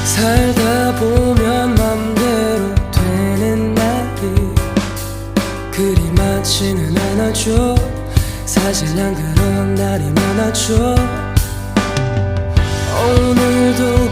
살다 보면 맘대로 되는 날이 그리 많지는 않았죠. 사실 난 그런 날이 많았죠. 오늘도